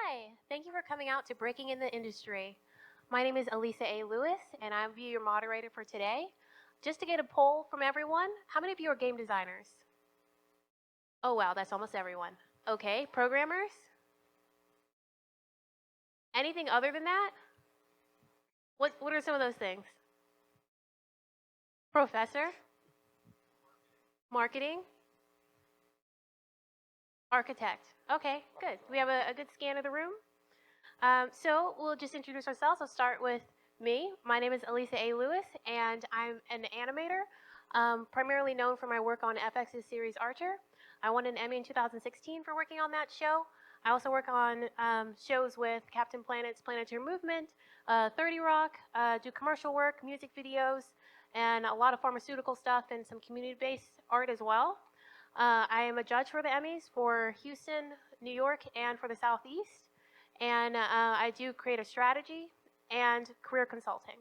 Hi, thank you for coming out to Breaking in the Industry. My name is Allyssa A. Lewis, and I'll be your moderator for today. Just to get a poll from everyone, how many of you are game designers? Oh wow, that's almost everyone. Okay, programmers? Anything other than that? What are some of those things? Professor? Marketing? Architect. Okay, good. We have a good scan of the room. So we'll just introduce ourselves. I'll start with me. My name is Allyssa A. Lewis, and I'm an animator, primarily known for my work on FX's series Archer. I won an Emmy in 2016 for working on that show. I also work on shows with Captain Planet's Planetary Movement, 30 Rock, do commercial work, music videos, and a lot of pharmaceutical stuff and some community-based art as well. I am a judge for the Emmys for Houston, New York, and for the Southeast. And I do creative strategy and career consulting.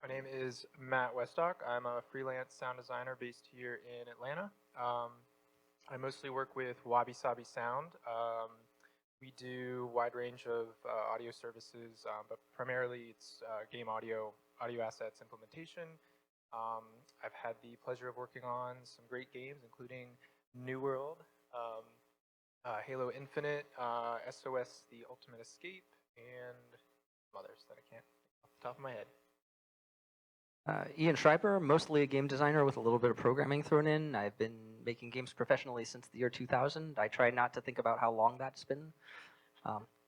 My name is Matt Wesdock. I'm a freelance sound designer based here in Atlanta. I mostly work with Wabi Sabi Sound. We do a wide range of audio services, but primarily it's game audio assets implementation. I've had the pleasure of working on some great games, including New World, Halo Infinite, SOS The Ultimate Escape, and some others that I can't think off the top of my head. Ian Schreiber, mostly a game designer with a little bit of programming thrown in. I've been making games professionally since the year 2000. I try not to think about how long that's been.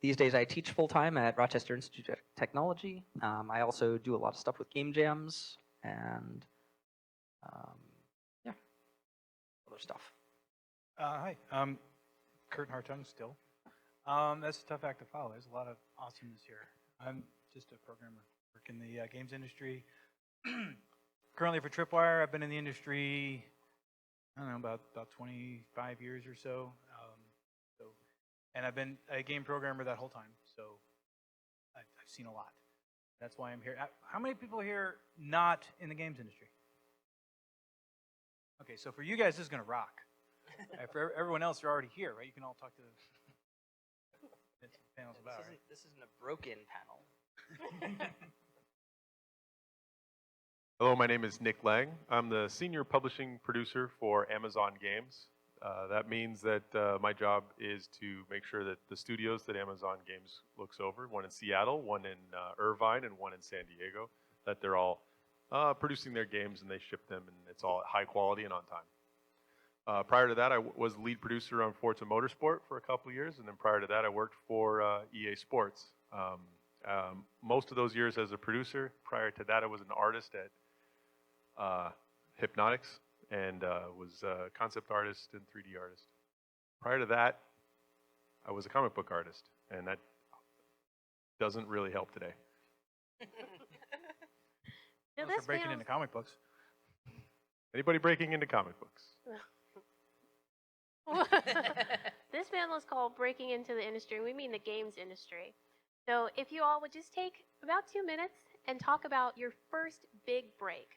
These days I teach full-time at Rochester Institute of Technology. I also do a lot of stuff with game jams and yeah, other stuff. Hi, I'm Kurt Hartung still. That's a tough act to follow. There's a lot of awesomeness here. I'm just a programmer, work in the games industry. Currently for Tripwire, I've been in the industry, I don't know, about 25 years or so. And I've been a game programmer that whole time, so I've seen a lot. That's why I'm here. How many people here not in the games industry? Okay, so for you guys, this is going to rock. For everyone else, you're already here, right? You can all talk to the panels about it. This isn't a broken panel. Hello, my name is Nick Laing. I'm the senior publishing producer for Amazon Games. That means that my job is to make sure that the studios that Amazon Games looks over, one in Seattle, one in Irvine, and one in San Diego, that they're all producing their games and they ship them and it's all high quality and on time. Prior to that, I was lead producer on Forza Motorsport for a couple of years, and then prior to that, I worked for EA Sports. Most of those years as a producer. Prior to that, I was an artist at Hypnotics and was a concept artist and 3D artist. Prior to that, I was a comic book artist, and that doesn't really help today. Unless you're breaking into comic books. Anybody breaking into comic books? This panel is called Breaking into the Industry, and we mean the games industry. So if you all would just take about 2 minutes and talk about your first big break.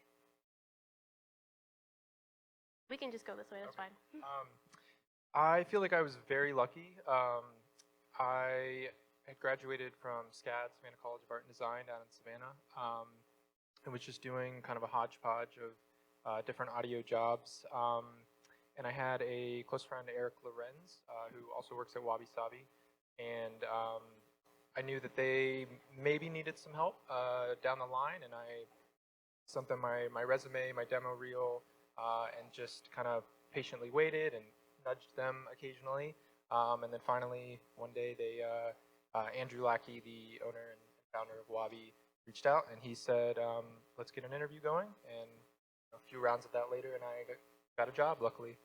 We can just go this way, that's fine. I feel like I was very lucky. I had graduated from SCAD, Savannah College of Art and Design down in Savannah, and was just doing kind of a hodgepodge of different audio jobs. And I had a close friend, Eric Lorenz, who also works at Wabi Sabi, and I knew that they maybe needed some help down the line, and I sent them my resume, my demo reel, and just kind of patiently waited and nudged them occasionally. And then finally, one day, Andrew Lackey, the owner and founder of Wabi, reached out, and he said, let's get an interview going. And a few rounds of that later, and I got a job, luckily.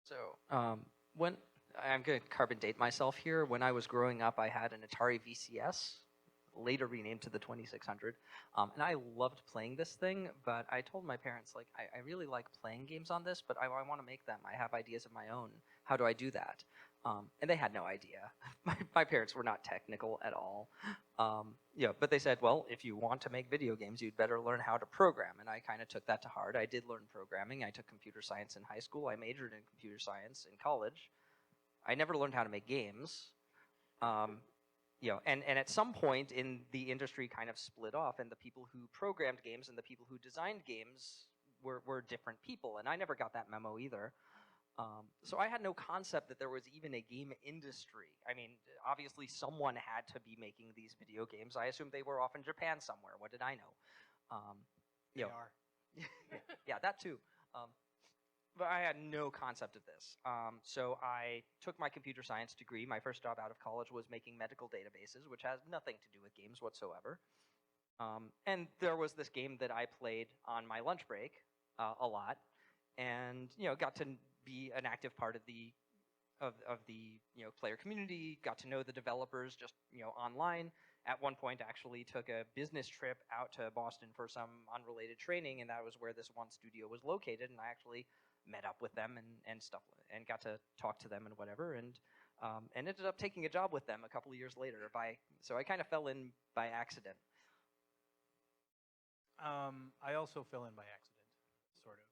So when I'm going to carbon date myself here. When I was growing up, I had an Atari VCS, later renamed to the 2600, and I loved playing this thing, but I told my parents, like, I really like playing games on this, but I want to make them. I have ideas of my own. How do I do that? And they had no idea. My parents were not technical at all. Yeah, but they said, well, if you want to make video games, you'd better learn how to program, and I kind of took that to heart. I did learn programming. I took computer science in high school. I majored in computer science in college. I never learned how to make games. You know, and at some point in the industry kind of split off, and the people who programmed games and the people who designed games were different people, and I never got that memo either. So I had no concept that there was even a game industry. I mean, obviously someone had to be making these video games. I assumed they were off in Japan somewhere. What did I know? They You know, are. yeah, that too. But I had no concept of this. So I took my computer science degree. My first job out of college was making medical databases, which has nothing to do with games whatsoever. And there was this game that I played on my lunch break a lot, and got to be an active part of the player community. Got to know the developers just online. At one point, actually took a business trip out to Boston for some unrelated training, and that was where this one studio was located. And I actually met up with them and stuff, and got to talk to them and whatever, and ended up taking a job with them a couple of years later. So I kind of fell in by accident. I also fell in by accident, sort of.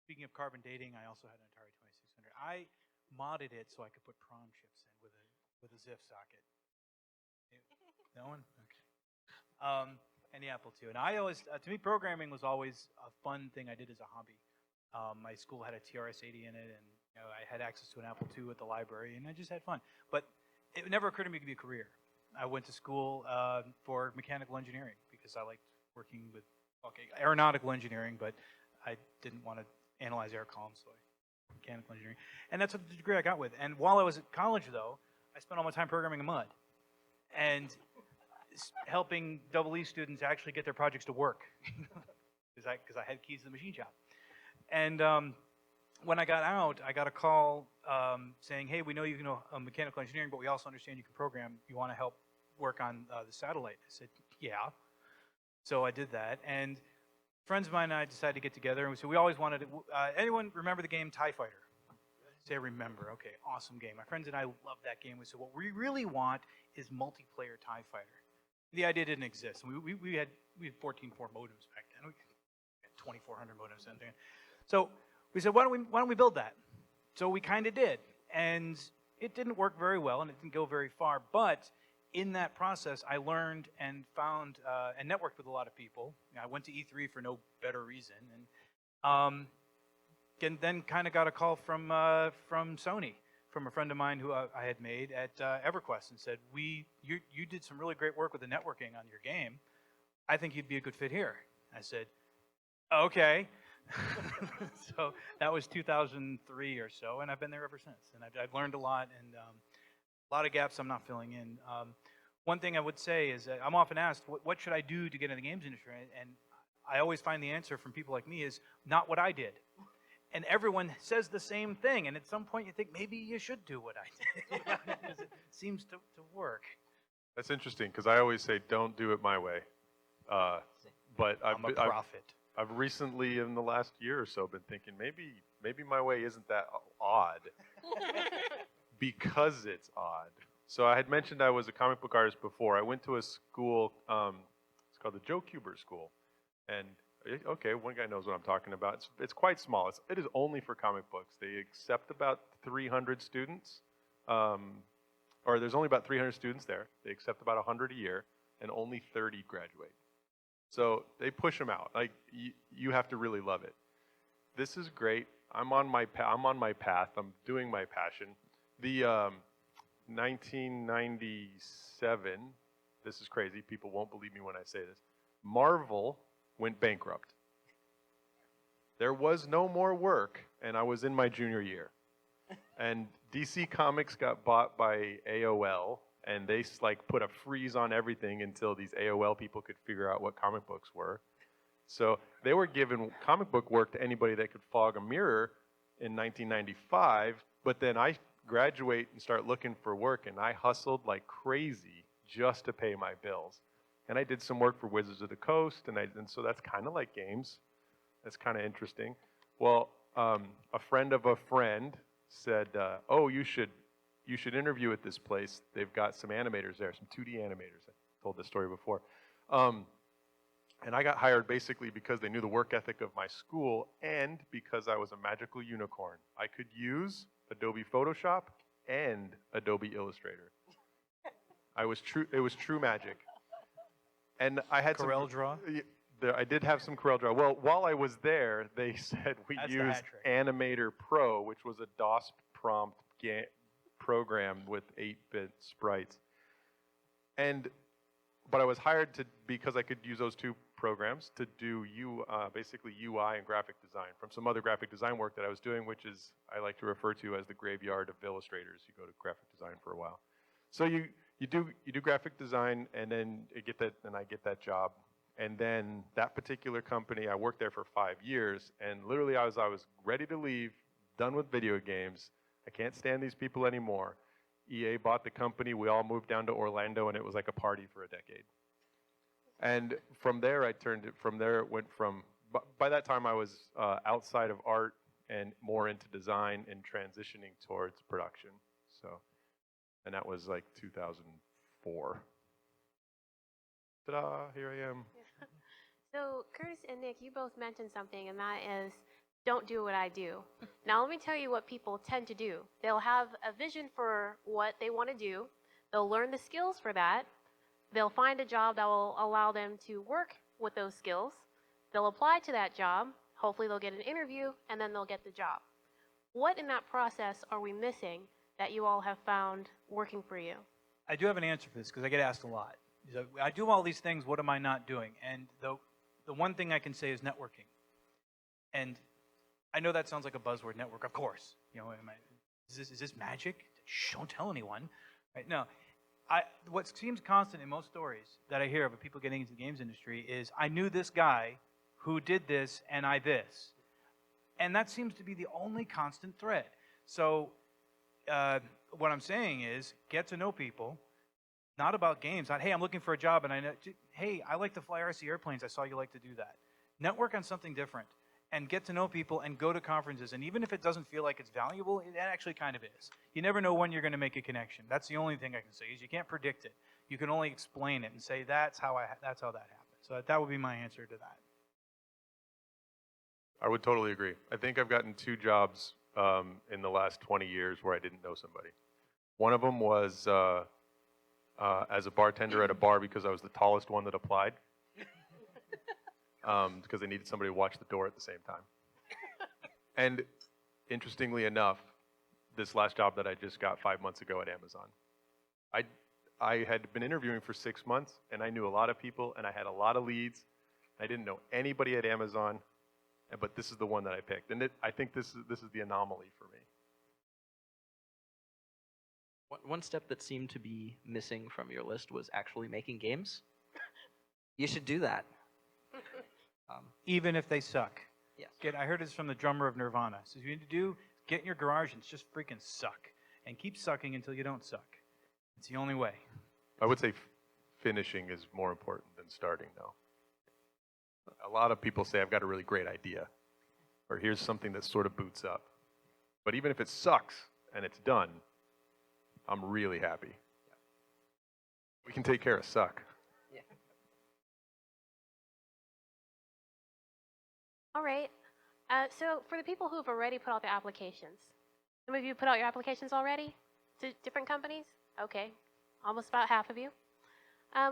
Speaking of carbon dating, I also had an Atari 2600. I modded it so I could put prawn chips in with a ZIF socket. No one? Okay. And the Apple II. And I always, to me, programming was always a fun thing I did as a hobby. My school had a TRS-80 in it, and I had access to an Apple II at the library, and I just had fun. But it never occurred to me it could be a career. I went to school for mechanical engineering because I liked working with aeronautical engineering, but I didn't want to analyze air columns, so mechanical engineering. And that's what the degree I got with. And while I was at college, though, I spent all my time programming in mud and helping EE students actually get their projects to work because I had keys to the machine shop. And when I got out, I got a call saying, hey, we know you can know mechanical engineering, but we also understand you can program. You want to help work on the satellite? I said, yeah. So I did that. And friends of mine and I decided to get together. And we said, we always wanted to, anyone remember the game TIE Fighter? Say, remember. Okay, awesome game. My friends and I loved that game. We said, what we really want is multiplayer TIE Fighter. The idea didn't exist. We had 14.4 modems back then. We had 2,400 modems and so we said, why don't we build that? So we kind of did, and it didn't work very well, and it didn't go very far. But in that process, I learned and found and networked with a lot of people. I went to E3 for no better reason, and then kind of got a call from Sony, from a friend of mine who I had made at EverQuest, and said, you did some really great work with the networking on your game. I think you'd be a good fit here. I said, okay. So that was 2003 or so, and I've been there ever since. And I've learned a lot, and a lot of gaps I'm not filling in. One thing I would say is that I'm often asked, what should I do to get in the games industry? And I always find the answer from people like me is not what I did. And everyone says the same thing, and at some point you think maybe you should do what I did because it seems to work. That's interesting because I always say don't do it my way. But I'm a prophet. I've recently, in the last year or so, been thinking maybe my way isn't that odd because it's odd. So I had mentioned I was a comic book artist before. I went to a school, it's called the Joe Kuber School. And, okay, one guy knows what I'm talking about. It's quite small. It is only for comic books. They accept about 300 students, or there's only about 300 students there. They accept about 100 a year, and only 30 graduate. So they push them out. Like you have to really love it. This is great. I'm on my path. I'm doing my passion. The 1997. This is crazy. People won't believe me when I say this. Marvel went bankrupt. There was no more work, and I was in my junior year. And DC Comics got bought by AOL. And they put a freeze on everything until these AOL people could figure out what comic books were. So they were giving comic book work to anybody that could fog a mirror in 1995. But then I graduate and start looking for work, and I hustled like crazy just to pay my bills. And I did some work for Wizards of the Coast, and so that's kind of like games. That's kind of interesting. Well, a friend of a friend said, oh, you should interview at this place. They've got some animators there, some 2D animators. I told this story before. And I got hired basically because they knew the work ethic of my school and because I was a magical unicorn. I could use Adobe Photoshop and Adobe Illustrator. It was true magic. And I had Corel Draw? I did have some Corel Draw. Well, while I was there, they said we That's the used hat trick. Animator Pro, which was a DOS prompt program with 8-bit sprites. But I was hired because I could use those two programs to do basically UI and graphic design from some other graphic design work that I was doing, which is I like to refer to as the graveyard of illustrators. You go to graphic design for a while. So you do graphic design, and then I get that job. And then that particular company, I worked there for 5 years, and literally I was ready to leave, done with video games. I can't stand these people anymore. EA bought the company, we all moved down to Orlando, and it was like a party for a decade. And from there, it went from, by that time I was outside of art and more into design and transitioning towards production. So, and that was like 2004. Ta-da, here I am. So Curtis and Nick, you both mentioned something, and that is, don't do what I do. Now let me tell you what people tend to do. They'll have a vision for what they want to do. They'll learn the skills for that. They'll find a job that will allow them to work with those skills. They'll apply to that job. Hopefully they'll get an interview, and then they'll get the job. What in that process are we missing that you all have found working for you? I do have an answer for this because I get asked a lot. So I do all these things, what am I not doing? And the one thing I can say is networking. And I know that sounds like a buzzword, network, of course. You know, is this magic? Shh, don't tell anyone. Right? No. What seems constant in most stories that I hear of people getting into the games industry is, I knew this guy who did this and I this. And that seems to be the only constant thread. So what I'm saying is, get to know people, not about games. Not, hey, I'm looking for a job and I know, hey, I like to fly RC airplanes. I saw you like to do that. Network on something different and get to know people and go to conferences. And even if it doesn't feel like it's valuable, it actually kind of is. You never know when you're going to make a connection. That's the only thing I can say is you can't predict it. You can only explain it and say that's how that happened. So that would be my answer to that. I would totally agree. I think I've gotten 2 jobs in the last 20 years where I didn't know somebody. One of them was as a bartender at a bar because I was the tallest one that applied. Because they needed somebody to watch the door at the same time. And interestingly enough, this last job that I just got 5 months ago at Amazon, I had been interviewing for 6 months, and I knew a lot of people, and I had a lot of leads. I didn't know anybody at Amazon, but this is the one that I picked. And I think this is the anomaly for me. One step that seemed to be missing from your list was actually making games. You should do that. Even if they suck. Yes. I heard this from the drummer of Nirvana. So what you need to do, get in your garage and just freaking suck. And keep sucking until you don't suck. It's the only way. I would say finishing is more important than starting, though. A lot of people say, I've got a really great idea, or here's something that sort of boots up. But even if it sucks and it's done, I'm really happy. We can take care of suck. Yeah. All right. So for the people who have already put out their applications, some of you put out your applications already to different companies? Okay, almost about half of you.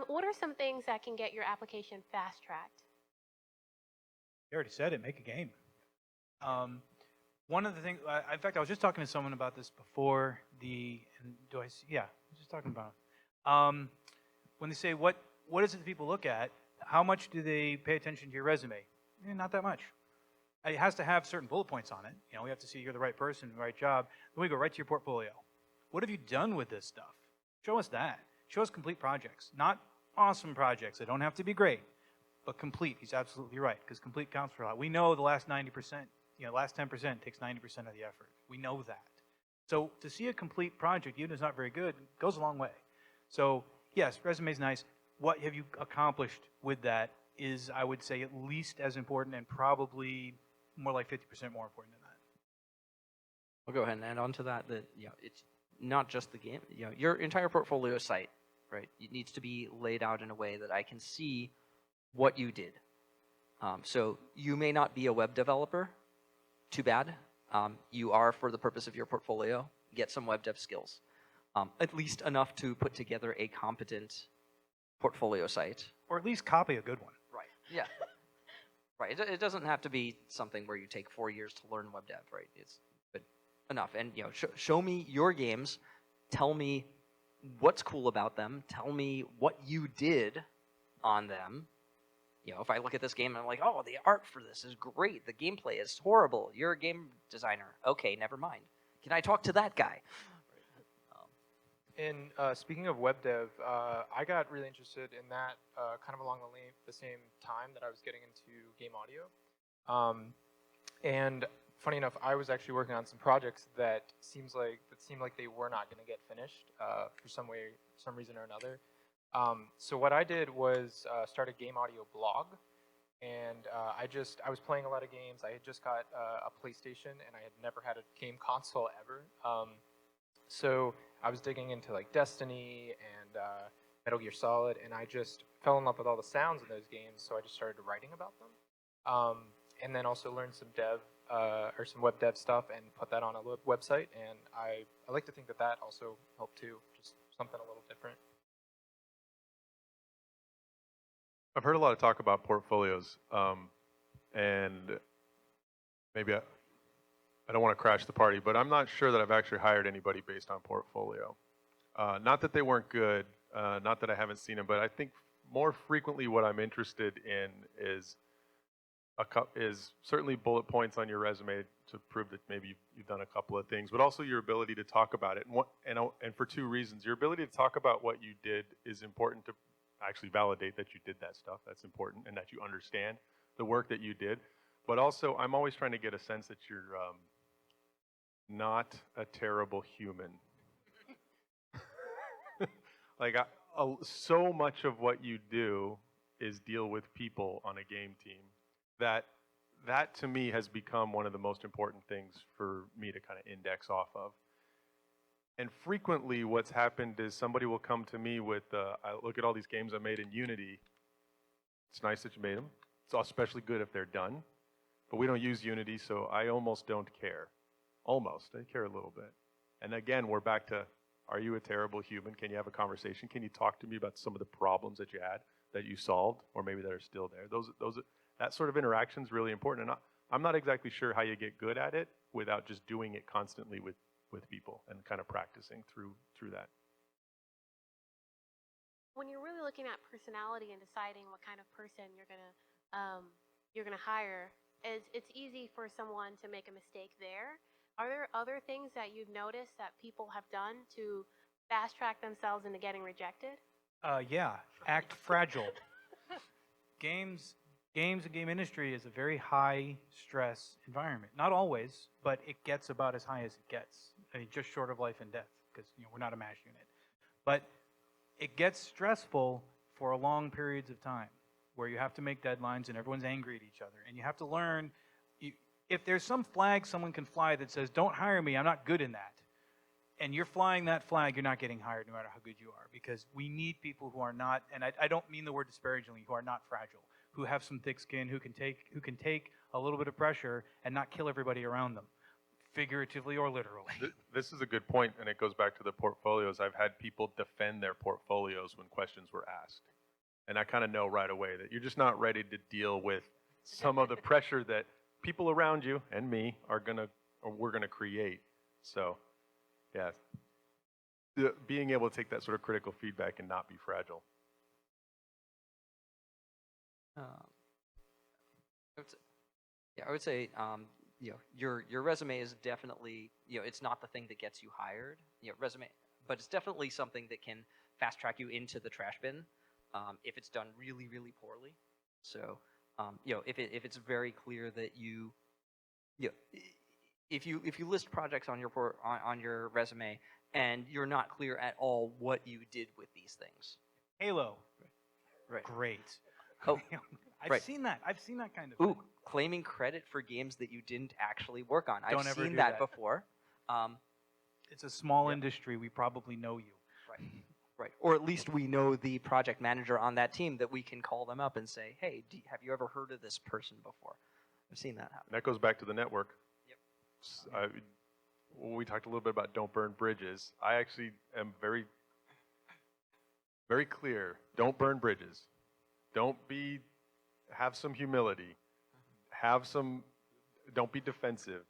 What are some things that can get your application fast-tracked? You already said it, make a game. One of the things, in fact, I was just talking to someone about this before I was just talking about it. When they say, what is it that people look at, how much do they pay attention to your resume? Not that much. It has to have certain bullet points on it. You know, we have to see you're the right person, the right job. Then we go right to your portfolio. What have you done with this stuff? Show us that. Show us complete projects. Not awesome projects. They don't have to be great, but complete. He's absolutely right, because complete counts for a lot. We know the last 90%, last 10% takes 90% of the effort. We know that. So to see a complete project, even if it's not very good, goes a long way. So yes, resume's nice. What have you accomplished with that is, I would say, at least as important and probably more like 50% more important than that. I'll go ahead and add on to that it's not just the game. Your entire portfolio site, right? It needs to be laid out in a way that I can see what you did. So you may not be a web developer. Too bad. You are for the purpose of your portfolio. get some web dev skills, at least enough to put together a competent portfolio site. Or at least copy a good one. Right. Yeah. Right. It doesn't have to be something where you take 4 years to learn web dev, right? It's but enough. And show me your games. Tell me what's cool about them. Tell me what you did on them. If I look at this game and I'm like, oh, the art for this is great. The gameplay is horrible. You're a game designer. Okay, never mind. Can I talk to that guy? And speaking of web dev, I got really interested in that kind of along the same time that I was getting into game audio. And funny enough, I was actually working on some projects that seemed like they were not going to get finished for some reason or another. So what I did was start a game audio blog, and I was playing a lot of games. I had just got a PlayStation, and I had never had a game console ever. So I was digging into like Destiny and Metal Gear Solid, and I just fell in love with all the sounds in those games. So I just started writing about them, and then also learned some some web dev stuff and put that on a website. And I like to think that also helped too, just something a little different. I've heard a lot of talk about portfolios, and maybe I don't want to crash the party, but I'm not sure that I've actually hired anybody based on portfolio. Not that they weren't good, not that I haven't seen them, but I think more frequently what I'm interested in is certainly bullet points on your resume to prove that maybe you've done a couple of things, but also your ability to talk about it. And for two reasons. Your ability to talk about what you did is important to actually validate that you did that stuff. That's important, and that you understand the work that you did. But also, I'm always trying to get a sense that you're not a terrible human. Like, so much of what you do is deal with people on a game team. That to me has become one of the most important things for me to kind of index off of. And frequently what's happened is somebody will come to me with, I look at all these games I made in Unity. It's nice that you made them. It's especially good if they're done. But we don't use Unity, so I almost don't care. Almost. I care a little bit. And again, we're back to, are you a terrible human? Can you have a conversation? Can you talk to me about some of the problems that you had, that you solved, or maybe that are still there? That sort of interaction is really important. And I'm not exactly sure how you get good at it without just doing it constantly with people and kind of practicing through that. When you're really looking at personality and deciding what kind of person you're gonna hire, it's easy for someone to make a mistake there. Are there other things that you've noticed that people have done to fast track themselves into getting rejected? Yeah, act fragile. Games and game industry is a very high stress environment. Not always, but it gets about as high as it gets. I mean, just short of life and death, because we're not a MASH unit. But it gets stressful for long periods of time, where you have to make deadlines and everyone's angry at each other, and you have to learn. If there's some flag someone can fly that says, "Don't hire me, I'm not good in that," and you're flying that flag, you're not getting hired no matter how good you are, because we need people who are not, and I don't mean the word disparagingly, who are not fragile, who have some thick skin, who can take a little bit of pressure and not kill everybody around them, figuratively or literally. This is a good point, and it goes back to the portfolios. I've had people defend their portfolios when questions were asked. And I kind of know right away that you're just not ready to deal with some of the pressure that people around you and me we're gonna create. So, yeah, being able to take that sort of critical feedback and not be fragile. I would say, your resume is definitely, it's not the thing that gets you hired, resume, but it's definitely something that can fast track you into the trash bin if it's done really, really poorly. So, if it's very clear that if you list projects on your resume and you're not clear at all what you did with these things. Halo. Right. Great. Oh, I've seen that kind of thing. Claiming credit for games that you didn't actually work on. Don't I've ever seen do that that. before. It's a small industry. We probably know you. Right. Or at least we know the project manager on that team that we can call them up and say, hey, have you ever heard of this person before? I've seen that happen. And that goes back to the network. Yep. we talked a little bit about don't burn bridges. I actually am very, very clear. Don't burn bridges. Have some humility. Don't be defensive,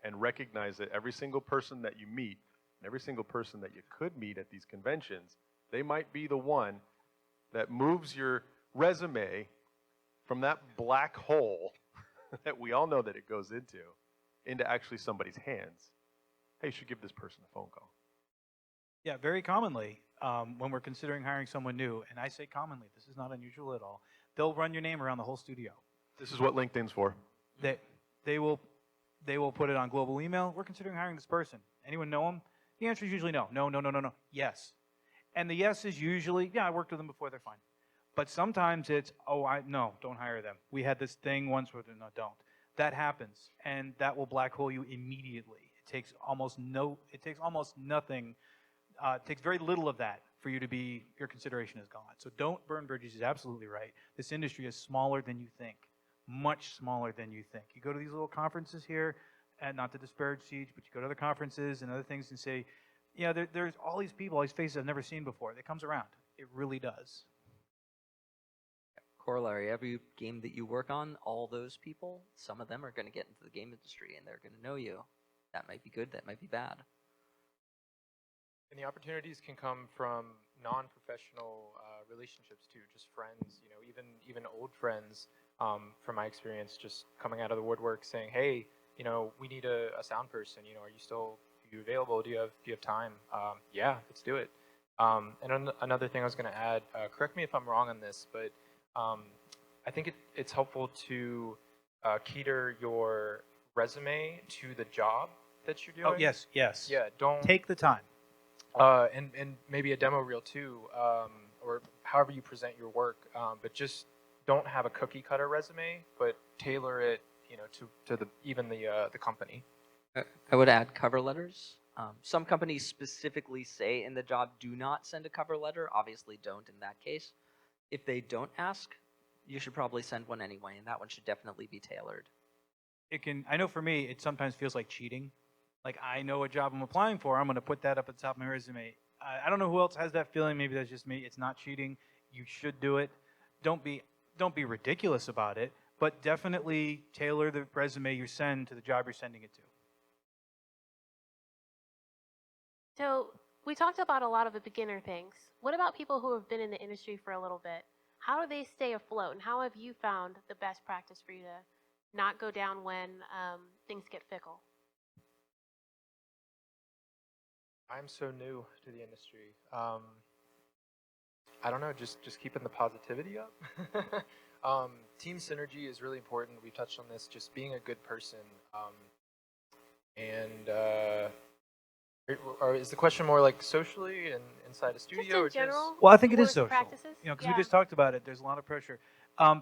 and recognize that every single person that you meet, and every single person that you could meet at these conventions, they might be the one that moves your resume from that black hole that we all know that it goes into actually somebody's hands. Hey, you should give this person a phone call. Yeah, very commonly, when we're considering hiring someone new, and I say commonly, this is not unusual at all, they'll run your name around the whole studio. This is what LinkedIn's for. They will put it on global email. We're considering hiring this person. Anyone know them? The answer is usually no. No. Yes. And the yes is usually, yeah, I worked with them before, they're fine. But sometimes it's, no, don't hire them. We had this thing once where, no, don't. That happens, and that will black hole you immediately. It takes almost nothing, it takes very little of that for you to be, your consideration is gone. So don't burn bridges is absolutely right. This industry is smaller than you think. Much smaller than you think. You go to these little conferences here, and not to disparage Siege, but you go to other conferences and other things and say, yeah, there's all these people, all these faces I've never seen before. It comes around. It really does. Corollary, every game that you work on, all those people, some of them are going to get into the game industry and they're going to know you. That might be good, that might be bad. And the opportunities can come from non-professional relationships too, just friends, even old friends. From my experience, just coming out of the woodwork, saying, "Hey, we need a sound person. Are you available? Do you have time? Yeah, let's do it." And another thing I was going to add, correct me if I'm wrong on this, but I think it's helpful to cater your resume to the job that you're doing. Oh, yes. Yeah, don't Take the time. and maybe a demo reel too, or however you present your work, but just don't have a cookie cutter resume, but tailor it, to the company. I would add cover letters. Some companies specifically say in the job, do not send a cover letter. Obviously don't in that case. If they don't ask, you should probably send one anyway, and that one should definitely be tailored. I know for me, it sometimes feels like cheating. Like, I know a job I'm applying for, I'm going to put that up at the top of my resume. I don't know who else has that feeling. Maybe that's just me. It's not cheating. You should do it. Don't be ridiculous about it, but definitely tailor the resume you send to the job you're sending it to. So we talked about a lot of the beginner things. What about people who have been in the industry for a little bit? How do they stay afloat, and how have you found the best practice for you to not go down when things get fickle? I'm so new to the industry. I don't know, just keeping the positivity up. Team synergy is really important. We touched on this, just being a good person. Or is the question more like socially and inside a studio? Just in general. Well, I think it is work social. practices? Because Yeah. we just talked about it. There's a lot of pressure.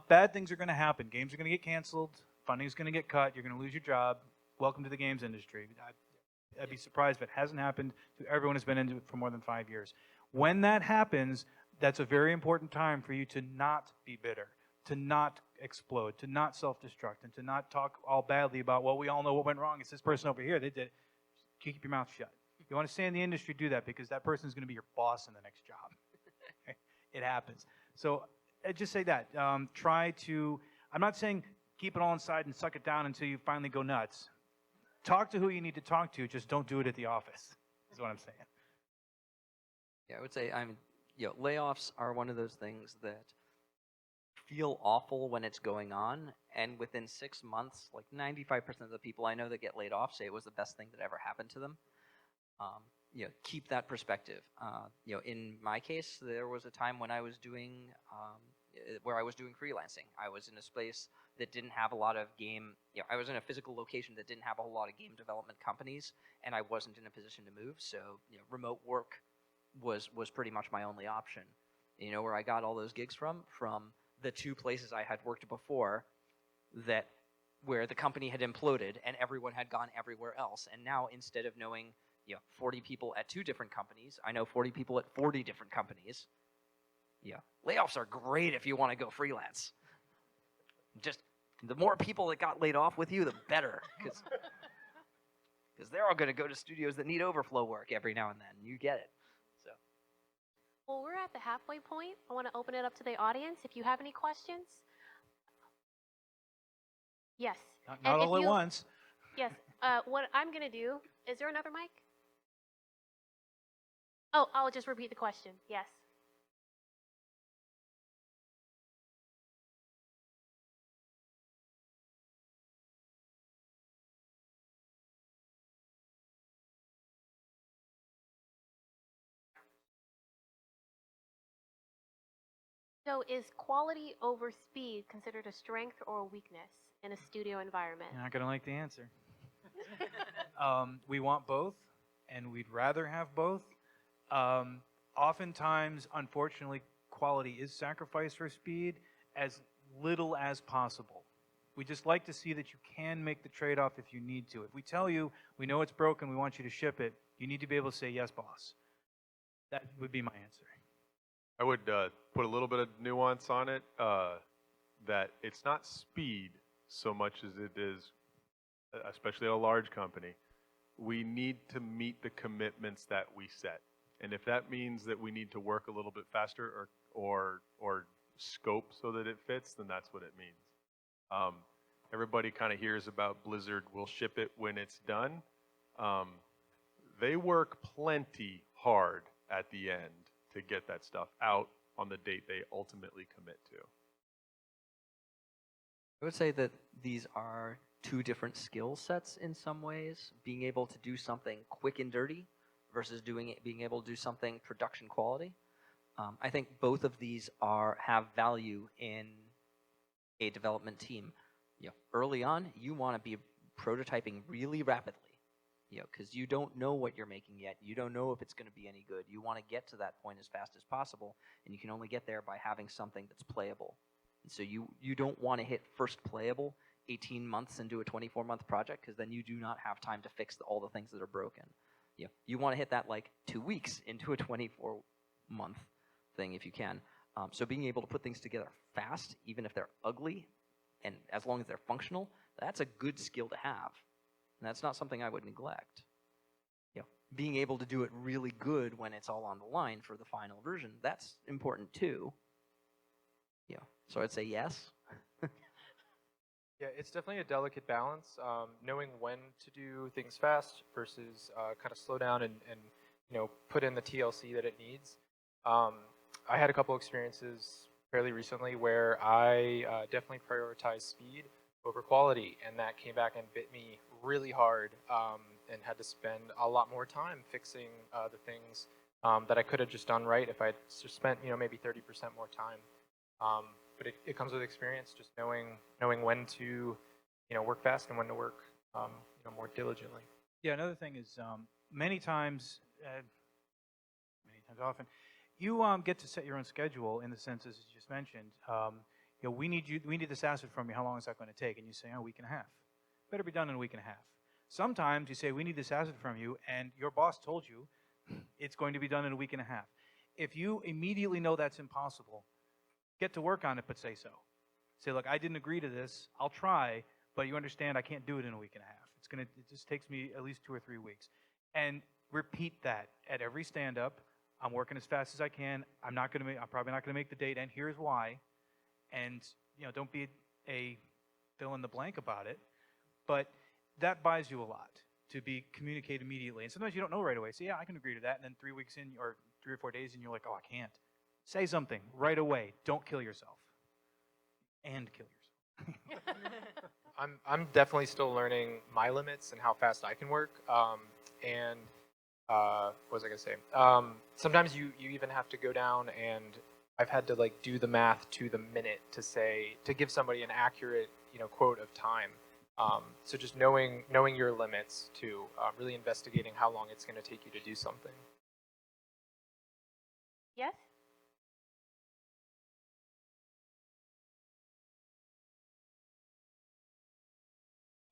Bad things are going to happen. Games are going to get canceled. Funding is going to get cut. You're going to lose your job. Welcome to the games industry. I'd be surprised if it hasn't happened to everyone who's been into it for more than 5 years. When that happens, that's a very important time for you to not be bitter, to not explode, to not self-destruct, and to not talk all badly about, well, we all know what went wrong. It's this person over here. They did it. Keep your mouth shut. You want to stay in the industry, do that, because that person is going to be your boss in the next job. It happens. So I just say that. I'm not saying keep it all inside and suck it down until you finally go nuts. Talk to who you need to talk to, just don't do it at the office, is what I'm saying. Yeah, I would say layoffs are one of those things that feel awful when it's going on, and within 6 months, like 95% of the people I know that get laid off say it was the best thing that ever happened to them. Keep that perspective. In my case, there was a time when I was doing freelancing. I was in a space that didn't have a lot of I was in a physical location that didn't have a whole lot of game development companies, and I wasn't in a position to move. So, remote work was pretty much my only option. You know where I got all those gigs from? From the 2 places I had worked before where the company had imploded and everyone had gone everywhere else. And now, instead of knowing 40 people at 2 different companies, I know 40 people at 40 different companies. Layoffs are great if you want to go freelance. Just the more people that got laid off with you, the better. because they're all going to go to studios that need overflow work every now and then. You get it. So Well, we're at the halfway point. I want to open it up to the audience. If you have any questions. Yes. Not all at once. Yes. What I'm going to do, is there another mic? Oh, I'll just repeat the question. Yes. So is quality over speed considered a strength or a weakness in a studio environment? You're not going to like the answer. We want both, and we'd rather have both. Oftentimes, unfortunately, quality is sacrificed for speed as little as possible. We just like to see that you can make the trade-off if you need to. If we tell you, we know it's broken, we want you to ship it, you need to be able to say, yes, boss. That would be my answer. I would put a little bit of nuance on it, that it's not speed so much as it is, especially at a large company, we need to meet the commitments that we set. And if that means that we need to work a little bit faster or scope so that it fits, then that's what it means. Everybody kind of hears about Blizzard will ship it when it's done. They work plenty hard at the end to get that stuff out on the date they ultimately commit to. I would say that these are two different skill sets in some ways. Being able to do something quick and dirty versus being able to do something production quality. I think both of these have value in a development team. Early on, you want to be prototyping really rapidly, because you don't know what you're making yet. You don't know if it's going to be any good. You want to get to that point as fast as possible, and you can only get there by having something that's playable. And so you don't want to hit first playable 18 months into a 24-month project, because then you do not have time to fix all the things that are broken. You want to hit that like 2 weeks into a 24-month thing if you can. So being able to put things together fast, even if they're ugly, and as long as they're functional, that's a good skill to have. And that's not something I would neglect. Being able to do it really good when it's all on the line for the final version, that's important too. So I'd say yes. Yeah, it's definitely a delicate balance, knowing when to do things fast versus kind of slow down and put in the TLC that it needs. I had a couple experiences fairly recently where I definitely prioritized speed over quality, and that came back and bit me really hard, and had to spend a lot more time fixing the things that I could have just done right if I had just spent maybe 30% more time. But it comes with experience, just knowing when to work fast and when to work more diligently. Yeah, another thing is many times often, you get to set your own schedule in the sense, as you just mentioned. We need this asset from you. How long is that going to take? And you say, a week and a half. Better be done in a week and a half. Sometimes you say, we need this asset from you, and your boss told you it's going to be done in a week and a half. If you immediately know that's impossible, get to work on it, but say so. Say, look, I didn't agree to this. I'll try, but you understand I can't do it in a week and a half. It just takes me at least 2 or 3 weeks. And repeat that at every stand-up. I'm working as fast as I can. I'm probably not going to make the date, and here's why. And don't be a fill in the blank about it. But that buys you a lot to be communicated immediately. And sometimes you don't know right away. So yeah, I can agree to that. And then 3 weeks in, or 3 or 4 days in, you're like, I can't. Say something right away. Don't kill yourself. And kill yourself. I'm definitely still learning my limits and how fast I can work. What was I gonna say? Sometimes you even have to go down, and I've had to do the math to the minute to give somebody an accurate quote of time. So just knowing your limits too, really investigating how long it's going to take you to do something. Yes?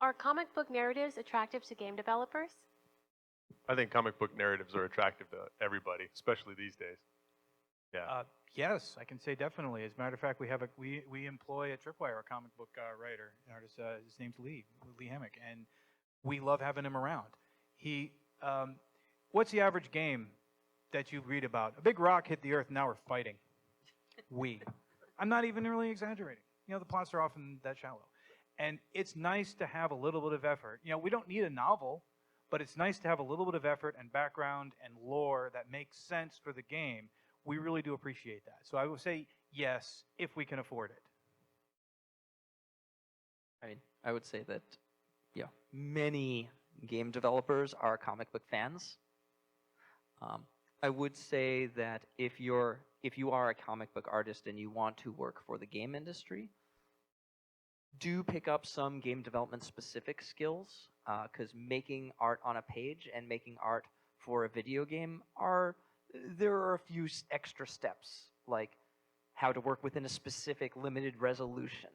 Are comic book narratives attractive to game developers? I think comic book narratives are attractive to everybody, especially these days. Yeah. Yes, I can say definitely. As a matter of fact, we employ a Tripwire, a comic book writer, artist. His name's Lee Hammock, and we love having him around. What's the average game that you read about? A big rock hit the earth, now we're fighting. I'm not even really exaggerating. The plots are often that shallow. And it's nice to have a little bit of effort. We don't need a novel, but it's nice to have a little bit of effort and background and lore that makes sense for the game. We really do appreciate that. So I would say yes, if we can afford it. I mean, I would say that, many game developers are comic book fans. I would say that if you are a comic book artist and you want to work for the game industry, do pick up some game development specific skills, because making art on a page and making art for a video game there are a few extra steps, like how to work within a specific limited resolution,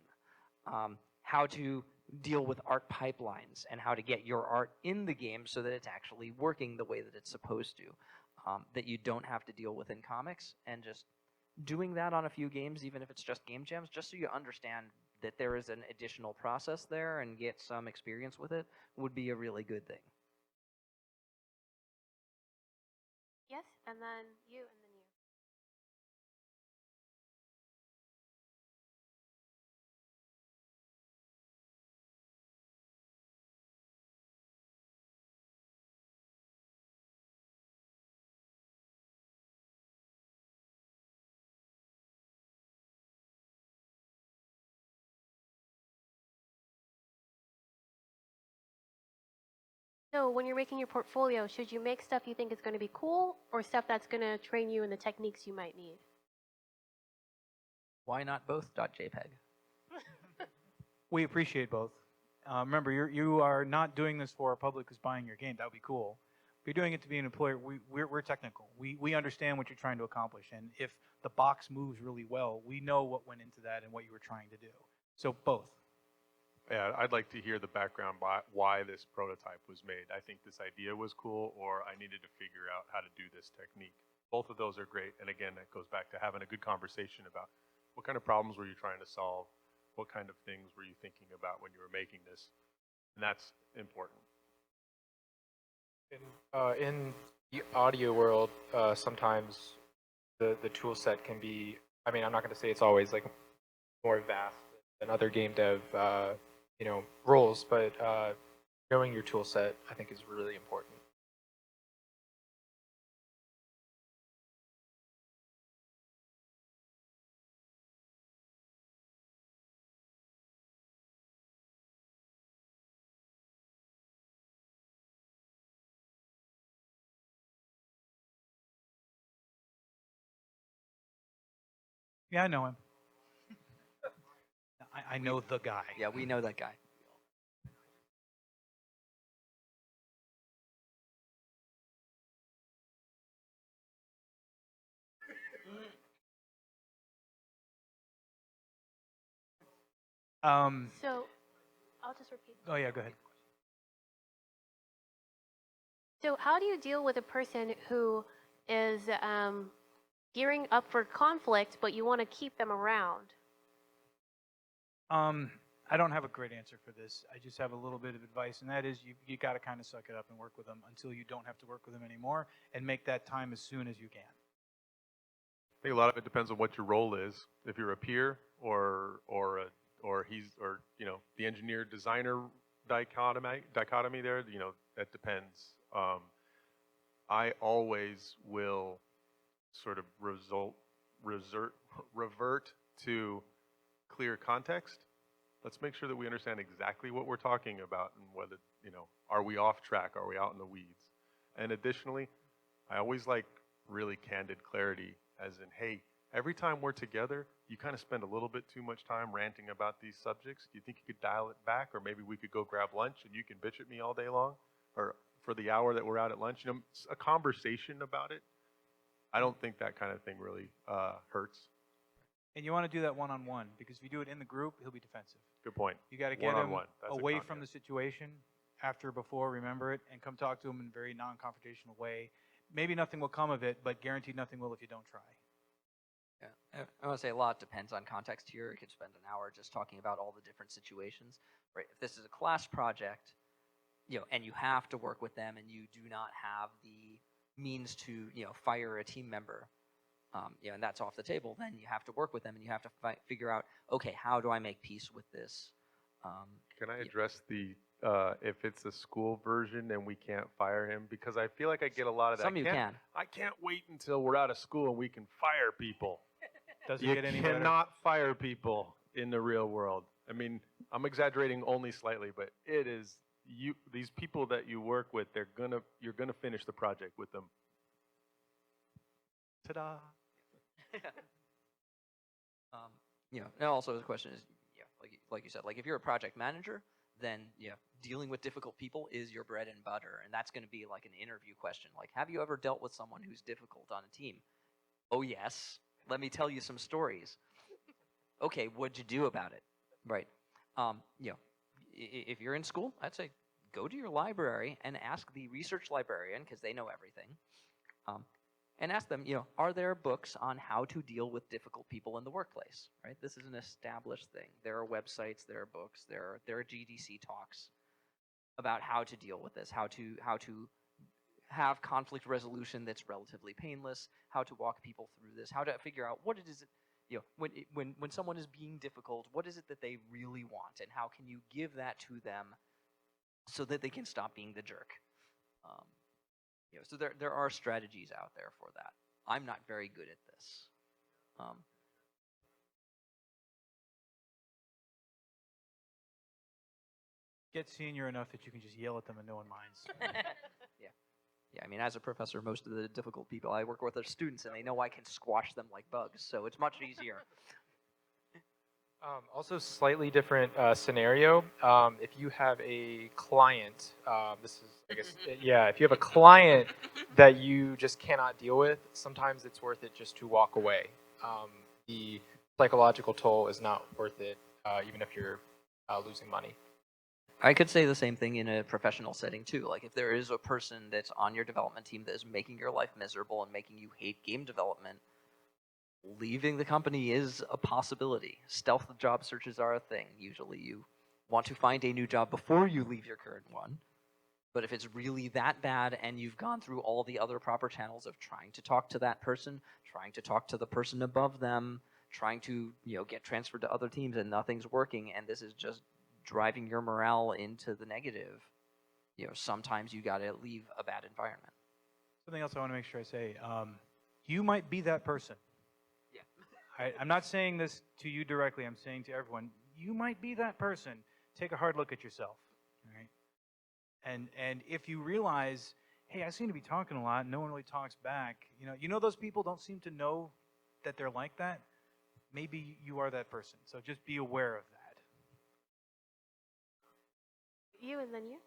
how to deal with art pipelines, and how to get your art in the game so that it's actually working the way that it's supposed to, that you don't have to deal with in comics. And just doing that on a few games, even if it's just game jams, just so you understand that there is an additional process there and get some experience with it, would be a really good thing. Yes, and then you, and then you. So when you're making your portfolio, should you make stuff you think is going to be cool or stuff that's going to train you in the techniques you might need? Why not both .jpg? We appreciate both. Remember, you are not doing this for a public who's buying your game. That would be cool. If you're doing it to be an employer, we're technical. We understand what you're trying to accomplish. And if the box moves really well, we know what went into that and what you were trying to do. So both. Yeah, I'd like to hear the background why this prototype was made. I think this idea was cool, or I needed to figure out how to do this technique. Both of those are great. And again, that goes back to having a good conversation about what kind of problems were you trying to solve? What kind of things were you thinking about when you were making this? And that's important. In the audio world, sometimes the tool set can be, I'm not going to say it's always like more vast than other game dev roles, but knowing your tool set, I think, is really important. Yeah, I know him. I know the guy. Yeah, we know that guy. So I'll just repeat. Oh, yeah, go ahead. So how do you deal with a person who is gearing up for conflict, but you want to keep them around? I don't have a great answer for this. I just have a little bit of advice, and that is you got to kind of suck it up and work with them until you don't have to work with them anymore, and make that time as soon as you can. I think a lot of it depends on what your role is. If you're a peer or the engineer designer dichotomy there, that depends. I always will sort of revert to clear context. Let's make sure that we understand exactly what we're talking about and whether, are we off track? Are we out in the weeds? And additionally, I always like really candid clarity, as in, hey, every time we're together, you kind of spend a little bit too much time ranting about these subjects. Do you think you could dial it back? Or maybe we could go grab lunch and you can bitch at me all day long? Or for the hour that we're out at lunch, a conversation about it. I don't think that kind of thing really hurts. And you want to do that one-on-one, because if you do it in the group, he'll be defensive. Good point. You got to get him One-on-one. That's away from the situation, after, before, remember it, and come talk to him in a very non-confrontational way. Maybe nothing will come of it, but guaranteed nothing will if you don't try. Yeah, I want to say a lot depends on context here. You could spend an hour just talking about all the different situations. Right? If this is a class project, and you have to work with them, and you do not have the means to, fire a team member, and that's off the table, then you have to work with them, and you have to figure out, okay, how do I make peace with this? Can I address the if it's a school version and we can't fire him? Because I feel like I get a lot of that. Some you can. I can't wait until we're out of school and we can fire people. Does it You get any better? cannot fire people in the real world. I mean, I'm exaggerating only slightly, but it is these people that you work with, you're gonna finish the project with them. Ta-da! And also the question is, like you said, like if you're a project manager, then dealing with difficult people is your bread and butter, and that's going to be like an interview question. Like, have you ever dealt with someone who's difficult on a team? Oh yes. Let me tell you some stories. Okay, what'd you do about it? Right. If you're in school, I'd say go to your library and ask the research librarian, because they know everything. And ask them, are there books on how to deal with difficult people in the workplace, right? This is an established thing. There are websites, there are books, there are GDC talks about how to deal with this, how to have conflict resolution that's relatively painless, how to walk people through this, how to figure out what it is, when someone is being difficult, what is it that they really want, and how can you give that to them so that they can stop being the jerk. So there are strategies out there for that. I'm not very good at this. Get senior enough that you can just yell at them and no one minds. Yeah, I mean, as a professor, most of the difficult people I work with are students, and they know I can squash them like bugs, so it's much easier. Also, slightly different scenario. If you have a client, this is, I guess, yeah, if you have a client that you just cannot deal with, sometimes it's worth it just to walk away. The psychological toll is not worth it, even if you're losing money. I could say the same thing in a professional setting, too. Like, if there is a person that's on your development team that is making your life miserable and making you hate game development, leaving the company is a possibility. Stealth job searches are a thing. Usually you want to find a new job before you leave your current one. But if it's really that bad and you've gone through all the other proper channels of trying to talk to that person, trying to talk to the person above them, trying to, get transferred to other teams and nothing's working, and this is just driving your morale into the negative, sometimes you got to leave a bad environment. Something else I want to make sure I say, you might be that person. Yeah. I'm not saying this to you directly. I'm saying to everyone, you might be that person. Take a hard look at yourself. All right? And if you realize, hey, I seem to be talking a lot, no one really talks back. Those people don't seem to know that they're like that. Maybe you are that person. So just be aware of that. You and then you.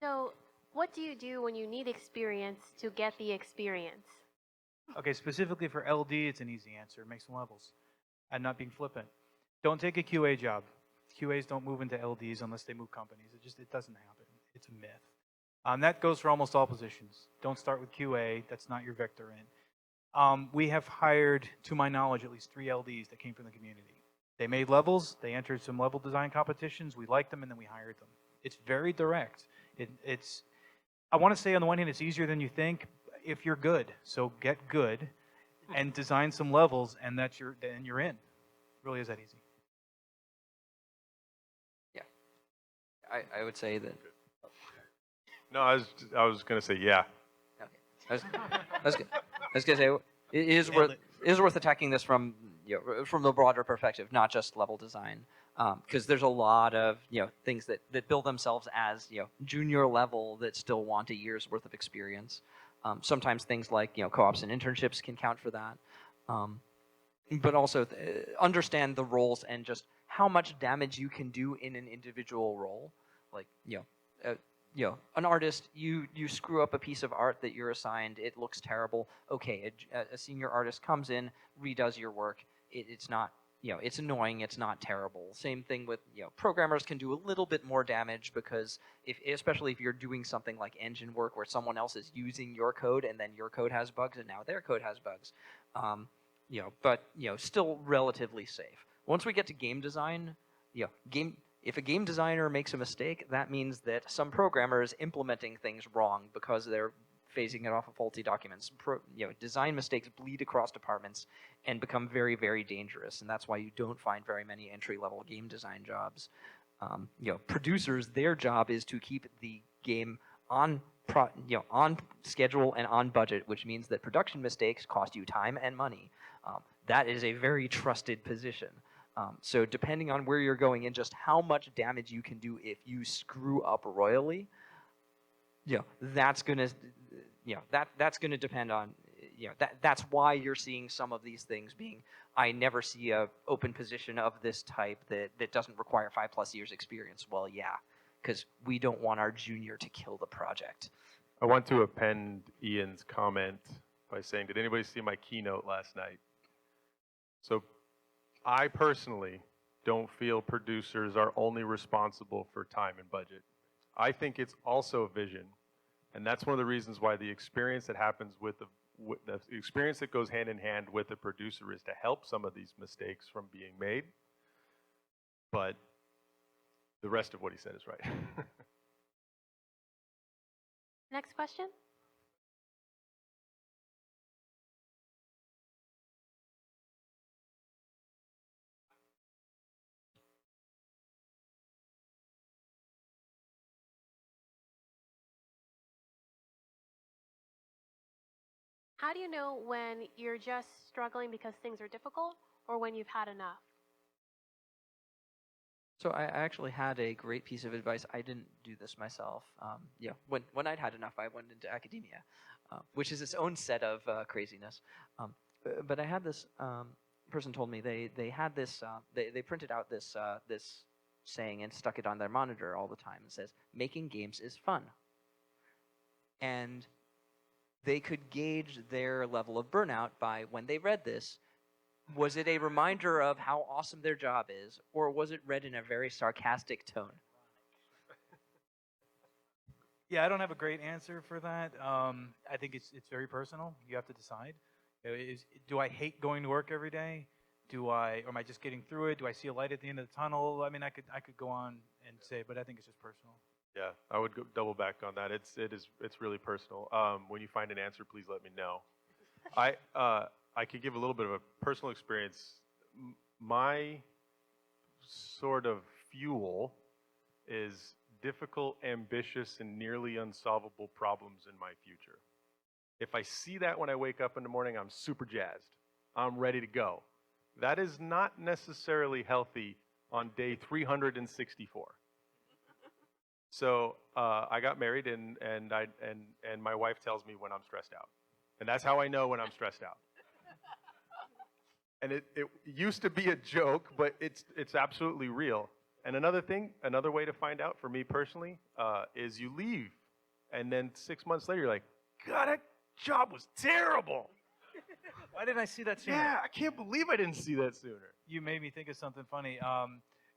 So, what do you do when you need experience to get the experience? Okay, specifically for LD, it's an easy answer. Make some levels. I'm not being flippant. Don't take a QA job. QAs don't move into LDs unless they move companies. It doesn't happen. It's a myth. That goes for almost all positions. Don't start with QA. That's not your vector in. We have hired, to my knowledge, at least 3 LDs that came from the community. They made levels. They entered some level design competitions. We liked them, and then we hired them. It's very direct. I want to say on the one hand, it's easier than you think if you're good. So get good and design some levels, and then you're in. It really is that easy. Yeah. I would say that. No, I was going to say yeah. Okay. I was going to say it is worth attacking this from the broader perspective, not just level design. Because there's a lot of things that bill themselves as junior level that still want a year's worth of experience. Sometimes things like co-ops and internships can count for that, but also understand the roles and just how much damage you can do in an individual role. Like an artist, you screw up a piece of art that you're assigned, it looks terrible. Okay, a senior artist comes in, redoes your work. It's not, it's annoying, it's not terrible. Same thing with, programmers can do a little bit more damage because especially if you're doing something like engine work where someone else is using your code and then your code has bugs and now their code has bugs. But still relatively safe. Once we get to game design, if a game designer makes a mistake, that means that some programmer is implementing things wrong because they're phasing it off of faulty documents. Design mistakes bleed across departments and become very, very dangerous, and that's why you don't find very many entry-level game design jobs. Producers, their job is to keep the game on schedule and on budget, which means that production mistakes cost you time and money. That is a very trusted position. So depending on where you're going and just how much damage you can do if you screw up royally, that's gonna, that's gonna depend on, that's why you're seeing some of these things being. I never see a open position of this type that doesn't require 5+ years experience. Well, yeah, because we don't want our junior to kill the project. I want to append Ian's comment by saying, did anybody see my keynote last night? So I personally don't feel producers are only responsible for time and budget. I think it's also vision. And that's one of the reasons why the experience that happens with the experience that goes hand in hand with the producer is to help some of these mistakes from being made. But the rest of what he said is right. Next question. How do you know when you're just struggling because things are difficult or when you've had enough? So I actually had a great piece of advice. I didn't do this myself. When I'd had enough, I went into academia, which is its own set of craziness. But I had this person told me they had this they printed out this this saying and stuck it on their monitor all the time. It says, "Making games is fun," and they could gauge their level of burnout by when they read this. Was it a reminder of how awesome their job is, or was it read in a very sarcastic tone? Yeah, I don't have a great answer for that. I think it's very personal. You have to decide. Do I hate going to work every day? Or am I just getting through it? Do I see a light at the end of the tunnel? I mean, I could go on and say, but I think it's just personal. Yeah, I would double back on that. It's really personal. When you find an answer, please let me know. I could give a little bit of a personal experience. My sort of fuel is difficult, ambitious, and nearly unsolvable problems in my future. If I see that when I wake up in the morning, I'm super jazzed. I'm ready to go. That is not necessarily healthy on day 364. So I got married, and my wife tells me when I'm stressed out, and that's how I know when I'm stressed out. And it used to be a joke, but it's absolutely real. And another way to find out for me personally is you leave, and then 6 months later you're like, God, that job was terrible. Why didn't I see that sooner? Yeah, I can't believe I didn't see that sooner. You made me think of something funny.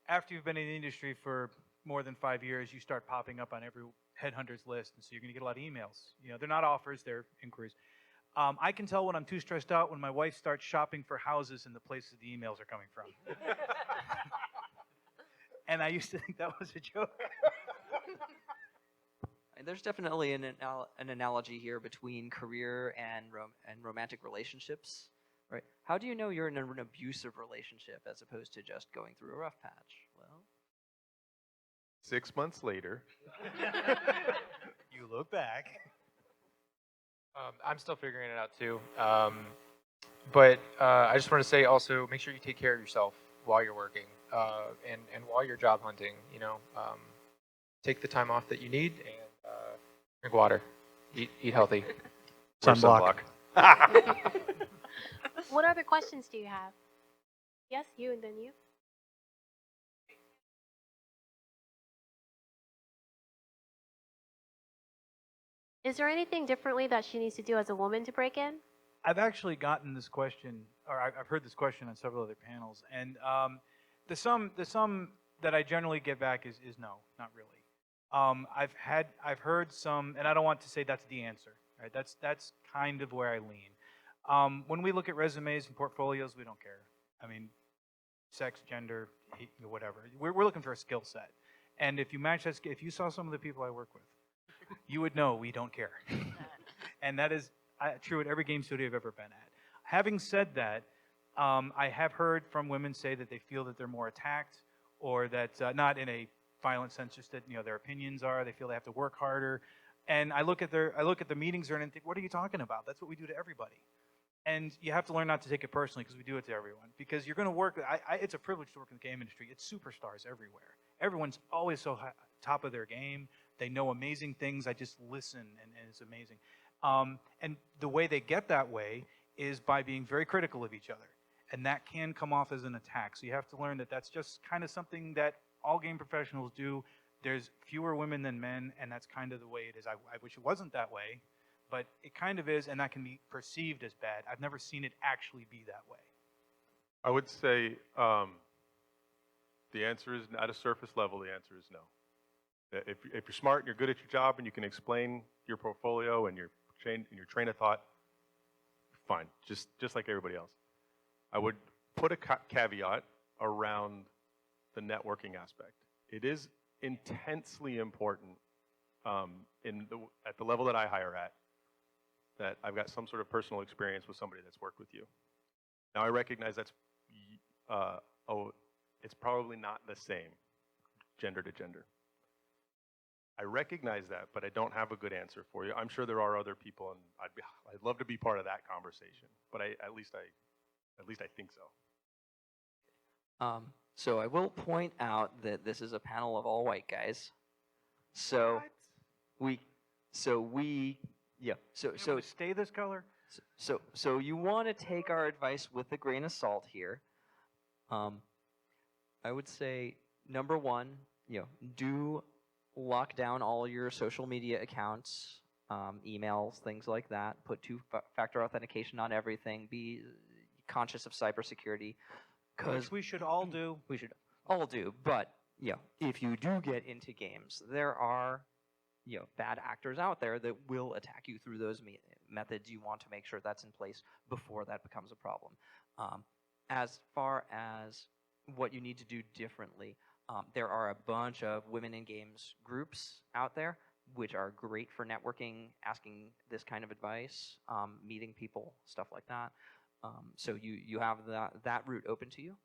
After you've been in the industry for more than 5 years, you start popping up on every headhunter's list, and so you're going to get a lot of emails. They're not offers, they're inquiries. I can tell when I'm too stressed out when my wife starts shopping for houses in the places the emails are coming from. And I used to think that was a joke. And there's definitely an analogy here between career and romantic relationships, right? How do you know you're in an abusive relationship as opposed to just going through a rough patch? Well, 6 months later. You look back. I'm still figuring it out too. But I just want to say also, make sure you take care of yourself while you're working and while you're job hunting. Take the time off that you need and drink water. Eat healthy. Wear Sunblock. What other questions do you have? Yes, you and then you. Is there anything differently that she needs to do as a woman to break in? I've actually gotten this question, or I've heard this question on several other panels, and the sum that I generally get back is no, not really. I've heard some, and I don't want to say that's the answer. Right? That's kind of where I lean. When we look at resumes and portfolios, we don't care. I mean, sex, gender, whatever. We're looking for a skill set, and if you match that, if you saw some of the people I work with, you would know we don't care, and that is true at every game studio I've ever been at. Having said that, I have heard from women say that they feel that they're more attacked, or that not in a violent sense, just that their opinions are. They feel they have to work harder, and I look at the meetings and think, what are you talking about? That's what we do to everybody, and you have to learn not to take it personally because we do it to everyone. Because you're going to work. It's a privilege to work in the game industry. It's superstars everywhere. Everyone's always so top of their game. They know amazing things. I just listen, and it's amazing. And the way they get that way is by being very critical of each other. And that can come off as an attack. So you have to learn that that's just kind of something that all game professionals do. There's fewer women than men, and that's kind of the way it is. I wish it wasn't that way, but it kind of is, and that can be perceived as bad. I've never seen it actually be that way. I would say the answer is, at a surface level, the answer is no. If you're smart and you're good at your job and you can explain your portfolio and your train of thought, fine, just like everybody else. I would put a caveat around the networking aspect. It is intensely important at the level that I hire at, that I've got some sort of personal experience with somebody that's worked with you. Now I recognize that's it's probably not the same gender to gender. I recognize that, but I don't have a good answer for you. I'm sure there are other people, and I'd love to be part of that conversation. But at least I think so. So I will point out that this is a panel of all white guys. So What? So stay this color. So you want to take our advice with a grain of salt here. I would say number one, do lock down all your social media accounts, emails, things like that. Put two-factor authentication on everything. Be conscious of cybersecurity. Which we should all do. We should all do. But if you do get into games, there are bad actors out there that will attack you through those methods. You want to make sure that's in place before that becomes a problem. As far as what you need to do differently, there are a bunch of women in games groups out there which are great for networking, asking this kind of advice, meeting people, stuff like that. So you have that route open to you.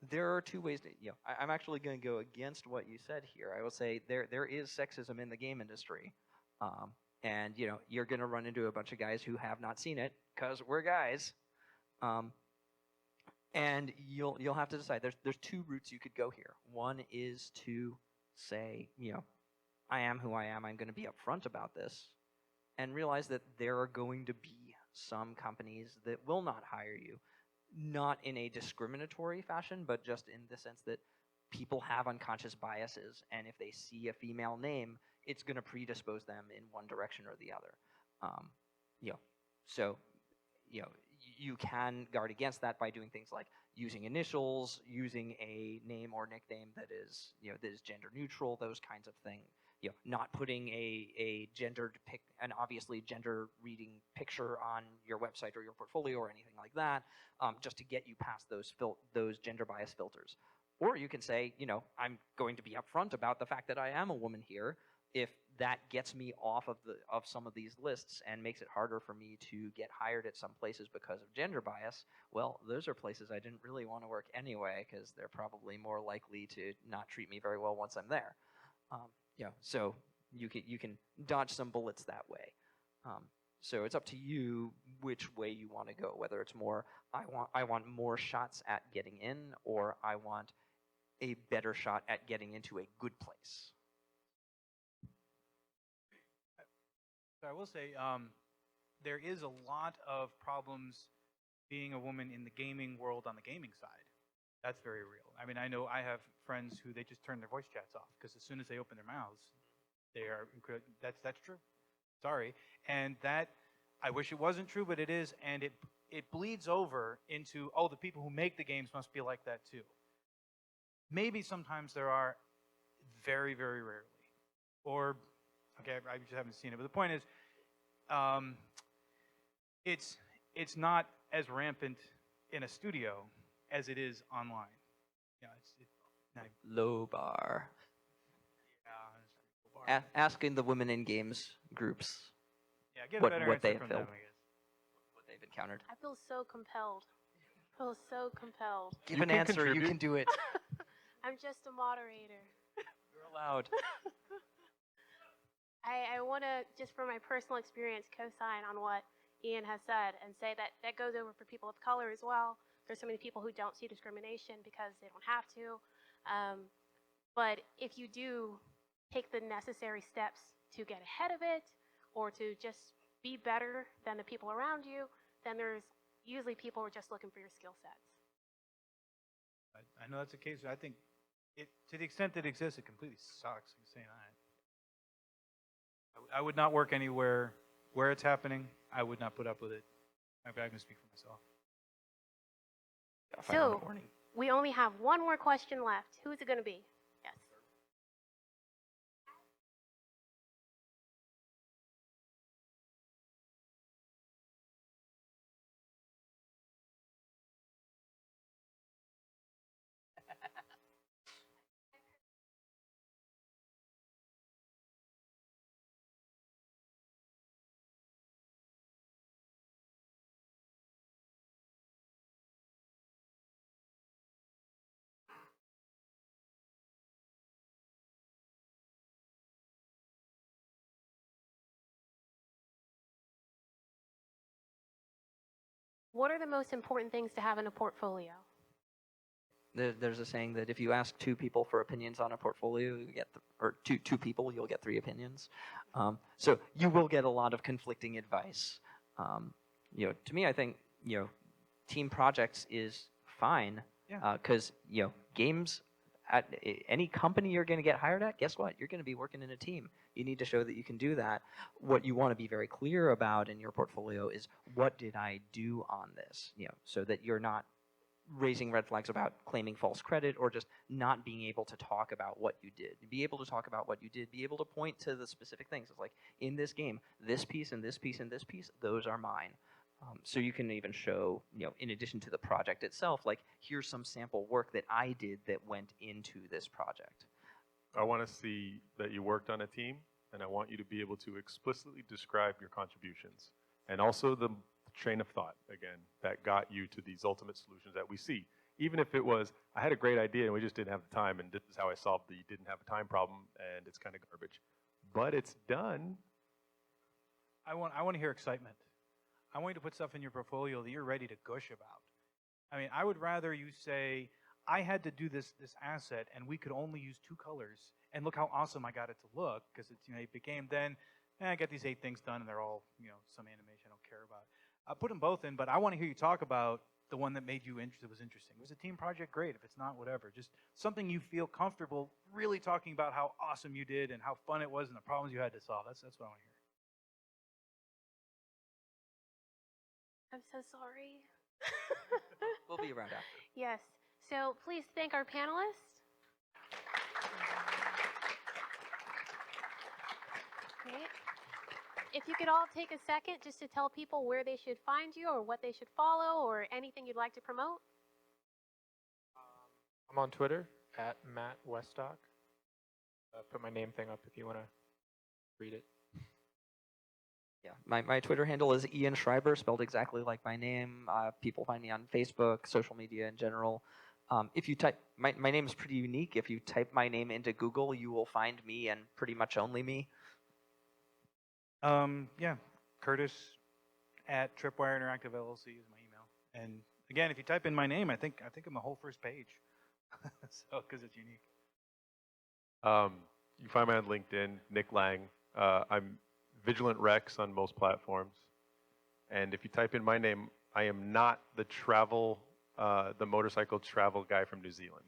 There are two ways to, I'm actually going to go against what you said here. I will say there is sexism in the game industry. And you're going to run into a bunch of guys who have not seen it because we're guys. And you'll have to decide. There's two routes you could go here. One is to say, I am who I am. I'm going to be upfront about this, and realize that there are going to be some companies that will not hire you, not in a discriminatory fashion, but just in the sense that people have unconscious biases, and if they see a female name, it's going to predispose them in one direction or the other. So you can guard against that by doing things like using initials, using a name or nickname that is gender neutral, those kinds of things. Not putting a gendered an obviously gender reading picture on your website or your portfolio or anything like that, just to get you past those gender bias filters. Or you can say, I'm going to be upfront about the fact that I am a woman here. If that gets me off of some of these lists and makes it harder for me to get hired at some places because of gender bias, well, those are places I didn't really want to work anyway, because they're probably more likely to not treat me very well once I'm there. So you can dodge some bullets that way. So it's up to you which way you want to go. Whether it's more, I want more shots at getting in, or I want a better shot at getting into a good place. So I will say, there is a lot of problems being a woman in the gaming world on the gaming side. That's very real. I mean, I know I have friends who they just turn their voice chats off because as soon as they open their mouths, That's true. Sorry. And that, I wish it wasn't true, but it is, and it bleeds over into, oh, the people who make the games must be like that too. Maybe sometimes there are, very, very rarely. Or, okay, I just haven't seen it, but the point is, it's not as rampant in a studio as it is online. Yeah, Low bar. yeah, Asking the women in games groups yeah, get a what better they answer have from felt. them, I guess. what they've encountered. I feel so compelled. I feel so compelled. Give You an can answer. You contribute. can do it. I'm just a moderator. You're allowed. I want to, just from my personal experience, co-sign on what Ian has said and say that that goes over for people of color as well. There's so many people who don't see discrimination because they don't have to. But if you do take the necessary steps to get ahead of it or to just be better than the people around you, then there's usually people who are just looking for your skill sets. I know that's the case. I think to the extent that it exists, it completely sucks. I'm saying that. I would not work anywhere where it's happening. I would not put up with it. I can speak for myself. So we only have one more question left. Who is it going to be? Yes. What are the most important things to have in a portfolio? There's a saying that if you ask two people for opinions on a portfolio, you get or two people, you'll get three opinions. So you will get a lot of conflicting advice. To me, I think team projects is fine because games at any company you're going to get hired at. Guess what? You're going to be working in a team. You need to show that you can do that. What you want to be very clear about in your portfolio is what did I do on this? So that you're not raising red flags about claiming false credit or just not being able to talk about what you did. Be able to talk about what you did, be able to point to the specific things. It's like, in this game, this piece and this piece and this piece, those are mine. So you can even show, in addition to the project itself, like, here's some sample work that I did that went into this project. I want to see that you worked on a team, and I want you to be able to explicitly describe your contributions. And also the train of thought, again, that got you to these ultimate solutions that we see. Even if it was, I had a great idea and we just didn't have the time, and this is how I solved the didn't have a time problem, and it's kind of garbage. But it's done. I want to hear excitement. I want you to put stuff in your portfolio that you're ready to gush about. I mean, I would rather you say, I had to do this asset and we could only use 2 colors, and look how awesome I got it to look because it's an 8-bit game. Then I got these 8 things done and they're all some animation I don't care about. I'll put them both in, but I want to hear you talk about the one that made you interested. Was interesting. Was a team project? Great. If it's not, whatever. Just something you feel comfortable really talking about how awesome you did and how fun it was and the problems you had to solve. That's what I want to hear. I'm so sorry. We'll be around after. Yes. So please thank our panelists. Great. If you could all take a second just to tell people where they should find you or what they should follow or anything you'd like to promote. I'm on Twitter at Matt Wesdock. Put my name thing up if you want to read it. Yeah, my Twitter handle is Ian Schreiber, spelled exactly like my name. People find me on Facebook, social media in general. If you type, my name is pretty unique. If you type my name into Google, you will find me and pretty much only me. Yeah, Curtis at Tripwire Interactive LLC is my email. And again, if you type in my name, I think I'm the whole first page. So, because it's unique. You can find me on LinkedIn, Nick Laing. I'm Vigilant Rex on most platforms. And if you type in my name, I am not the motorcycle travel guy from New Zealand.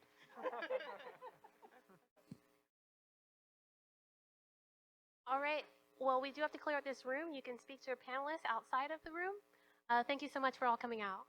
All right. Well, we do have to clear out this room. You can speak to your panelists outside of the room. Thank you so much for all coming out.